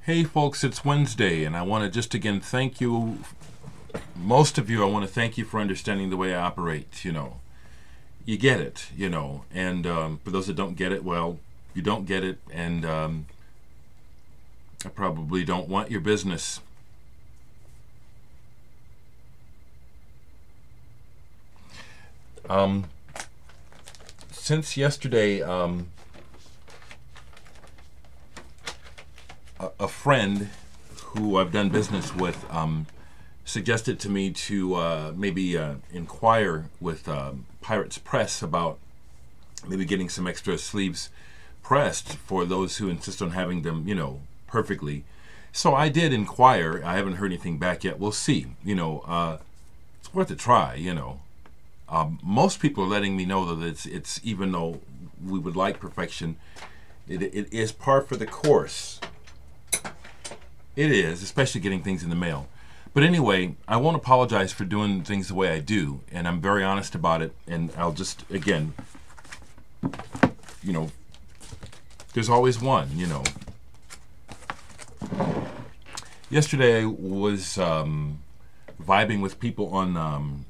Hey folks, it's Wednesday, and I want to just again thank you, most of you, I want to thank you for understanding the way I operate. You get it, and for those that don't get it, well, you don't get it, and I probably don't want your business. Since yesterday, a friend who I've done business with suggested to me to maybe inquire with Pirates Press about maybe getting some extra sleeves pressed for those who insist on having them, perfectly. So I did inquire. I haven't heard anything back yet. We'll see. It's worth a try. Most people are letting me know that it's even though we would like perfection, it is par for the course. It is, especially getting things in the mail. But anyway, I won't apologize for doing things the way I do, and I'm very honest about it. And I'll just, again, there's always one, Yesterday I was vibing with people on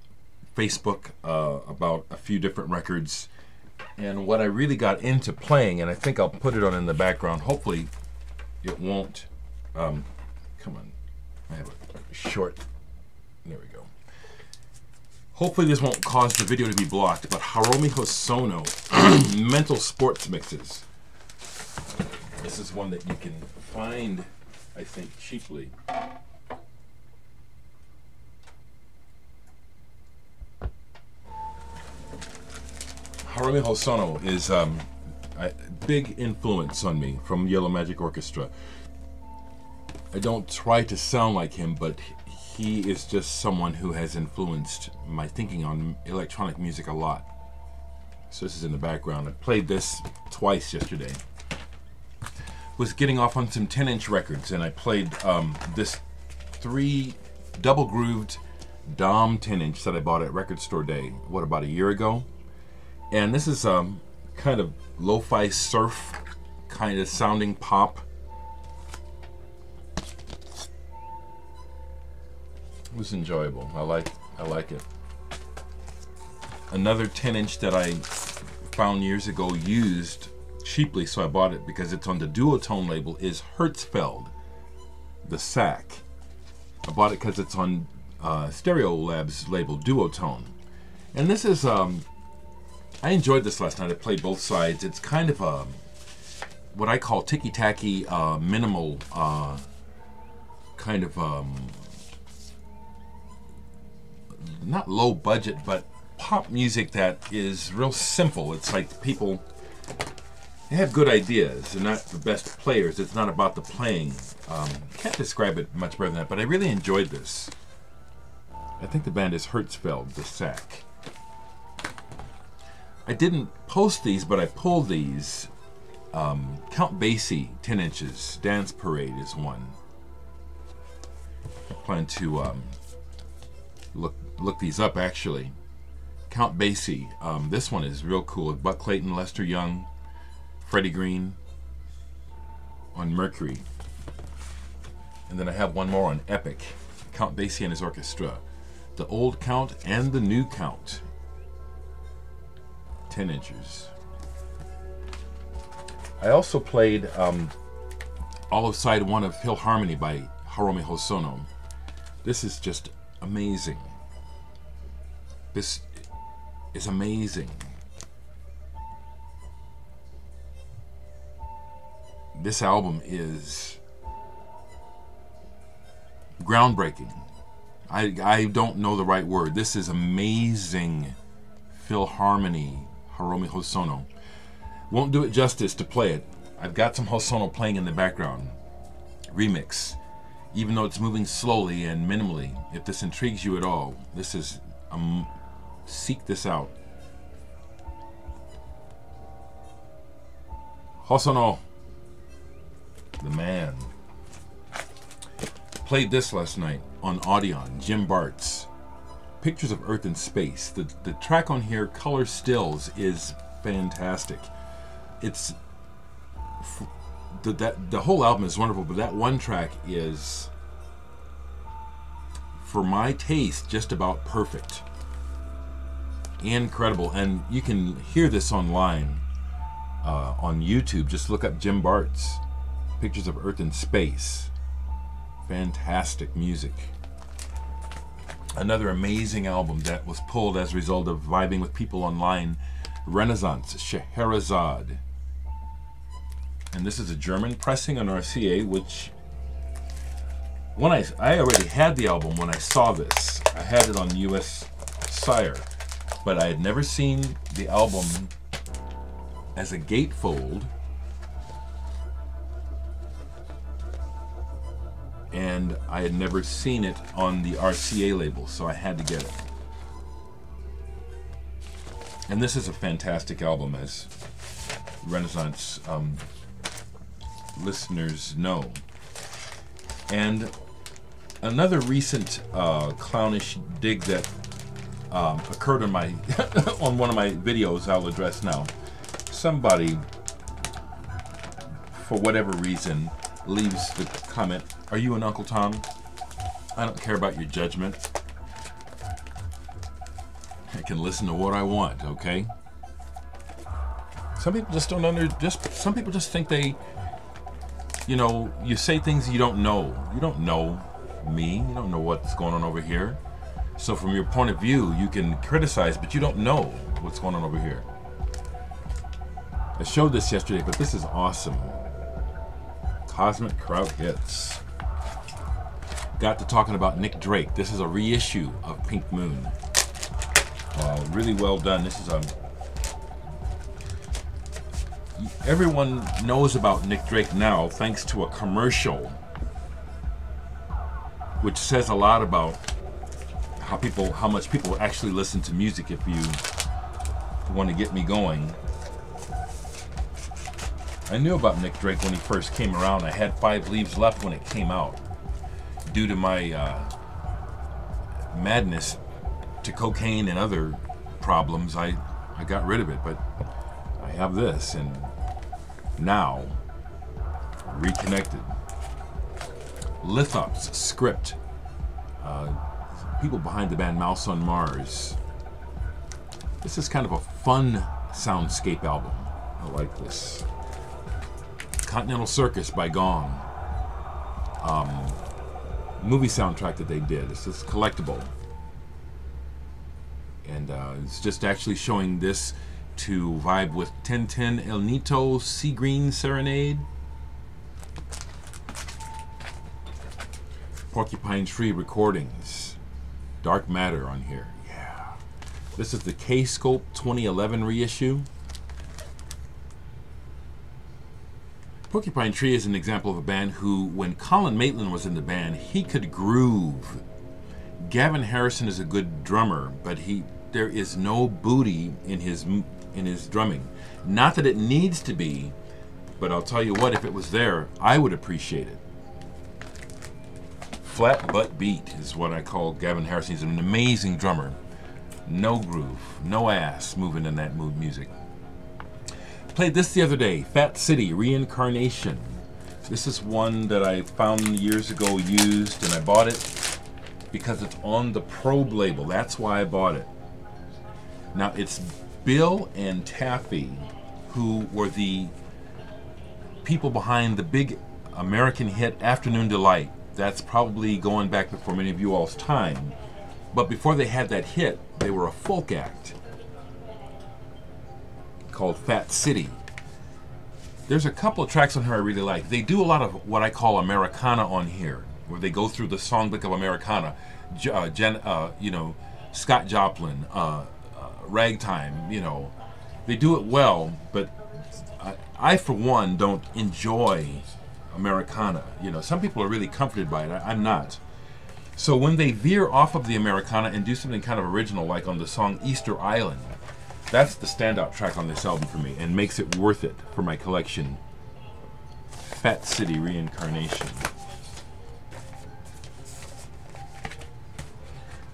Facebook about a few different records, and what I really got into playing, and I think I'll put it on in the background. Hopefully it won't. Come on, I have a short. There we go. Hopefully this won't cause the video to be blocked. But Hiromi Hosono mental sports mixes. This is one that you can find, I think, cheaply. Hiromi Hosono is a big influence on me from Yellow Magic Orchestra. I don't try to sound like him, but he is just someone who has influenced my thinking on electronic music a lot. So this is in the background. I played this twice yesterday. Was getting off on some 10-inch records, and I played this 3 double grooved Dom 10-inch that I bought at Record Store Day, about a year ago? And this is kind of lo-fi surf kind of sounding pop. It was enjoyable. I like it. Another 10-inch that I found years ago used cheaply, so I bought it because it's on the Duotone label, is Hertzfeld, the sack. I bought it because it's on Stereo Lab's label, Duotone. And this is, I enjoyed this last night. I played both sides. It's kind of what I call ticky-tacky, minimal, kind of, not low budget, but pop music that is real simple. It's like people, they have good ideas. They're not the best players. It's not about the playing. Can't describe it much better than that, but I really enjoyed this. I think the band is Hertzfeld, the sack. I didn't post these, but I pulled these. Count Basie 10 inches, Dance Parade is one. I plan to look these up, actually. Count Basie. This one is real cool. Buck Clayton, Lester Young, Freddie Green on Mercury. And then I have one more on Epic. Count Basie and his orchestra. The old Count and the new Count. 10 inches. I also played all of side 1 of Philharmony by Hiromi Hosono. This is just amazing. This is amazing. This album is groundbreaking. I don't know the right word. This is amazing. Philharmony, Hiromi Hosono. Won't do it justice to play it. I've got some Hosono playing in the background. Remix. Even though it's moving slowly and minimally, if this intrigues you at all, this is seek this out. Hosono, the man. Played this last night on Audion, Jim Bart's Pictures of Earth and Space. The track on here, Color Stills, is fantastic. It's the whole album is wonderful, but that one track is, for my taste, just about perfect. Incredible. And you can hear this online on YouTube. Just look up Jim Bart's Pictures of Earth and Space. Fantastic music. Another amazing album that was pulled as a result of vibing with people online, Renaissance, Scheherazade. And this is a German pressing on RCA, which when I already had the album when I saw this. I had it on US Sire, but I had never seen the album as a gatefold, and I had never seen it on the RCA label, so I had to get it. And this is a fantastic album, as Renaissance listeners know. And another recent clownish dig that occurred on my on one of my videos I'll address now. Somebody, for whatever reason, leaves the comment, "Are you an Uncle Tom? I don't care about your judgment. I can listen to what I want, okay?" Some people just don't some people just think they, you know, you say things you don't know. You don't know me. You don't know what's going on over here. So from your point of view, you can criticize, but you don't know what's going on over here. I showed this yesterday, but this is awesome. Cosmic Crowd Hits. Got to talking about Nick Drake. This is a reissue of Pink Moon. Really well done. This is everyone knows about Nick Drake now thanks to a commercial, which says a lot about how much people actually listen to music. If you want to get me going, I knew about Nick Drake when he first came around. I had 5 leaves left when it came out. Due to my madness to cocaine and other problems, I got rid of it, but I have this, and now reconnected. Lithops, Script, people behind the band Mouse on Mars. This is kind of a fun soundscape album. I like this. Continental Circus by Gong. Movie soundtrack that they did. This is collectible. And it's just actually showing this to vibe with Tintin El Nito Sea Green Serenade. Porcupine Tree Recordings. Dark Matter on here. Yeah. This is the K-Scope 2011 reissue. Porcupine Tree is an example of a band who, when Colin Maitland was in the band, he could groove. Gavin Harrison is a good drummer, but there is no booty in his drumming. Not that it needs to be, but I'll tell you what, if it was there, I would appreciate it. Flat butt beat is what I call Gavin Harrison. He's an amazing drummer. No groove, no ass moving in that mood music. Played this the other day, Fat City, Reincarnation. This is one that I found years ago used, and I bought it because it's on the Probe label. That's why I bought it. Now, it's Bill and Taffy, who were the people behind the big American hit Afternoon Delight. That's probably going back before many of you all's time. But before they had that hit, they were a folk act called Fat City. There's a couple of tracks on here I really like. They do a lot of what I call Americana on here, where they go through the songbook of Americana. You know, Scott Joplin, Ragtime, you know. They do it well, but I for one, don't enjoy Americana. You know, some people are really comforted by it. I'm not. So when they veer off of the Americana and do something kind of original, like on the song Easter Island, that's the standout track on this album for me and makes it worth it for my collection. Fat City, Reincarnation.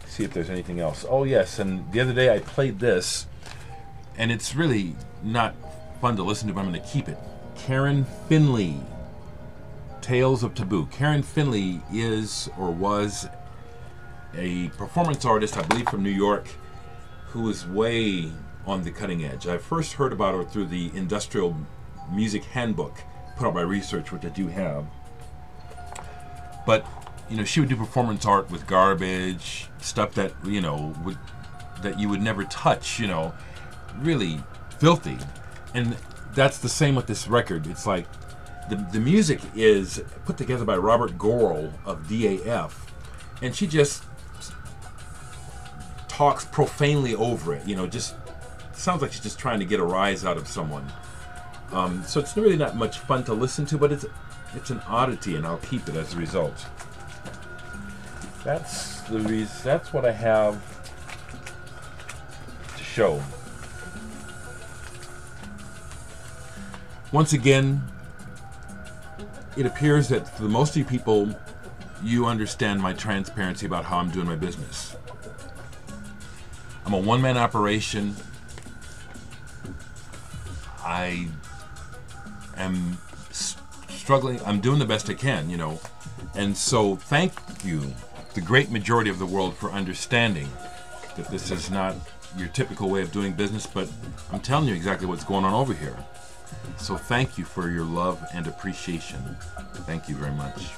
See if there's anything else. Oh yes, and the other day I played this, and it's really not fun to listen to, but I'm going to keep it. Karen Finley. Tales of Taboo. Karen Finley is or was a performance artist, I believe from New York, who is way on the cutting edge. I first heard about her through the Industrial Music Handbook put out by Research, which I do have. But, you know, she would do performance art with garbage, stuff that, you know, that you would never touch, you know, really filthy. And that's the same with this record. It's like the music is put together by Robert Gorel of DAF, and she just talks profanely over it, you know, just sounds like she's just trying to get a rise out of someone. So it's really not much fun to listen to, but it's an oddity, and I'll keep it as a result. That's what I have to show. Once again, it appears that for most of you people, you understand my transparency about how I'm doing my business. I'm a one-man operation. I am struggling. I'm doing the best I can, you know. And so thank you, the great majority of the world, for understanding that this is not your typical way of doing business, but I'm telling you exactly what's going on over here. So thank you for your love and appreciation. Thank you very much.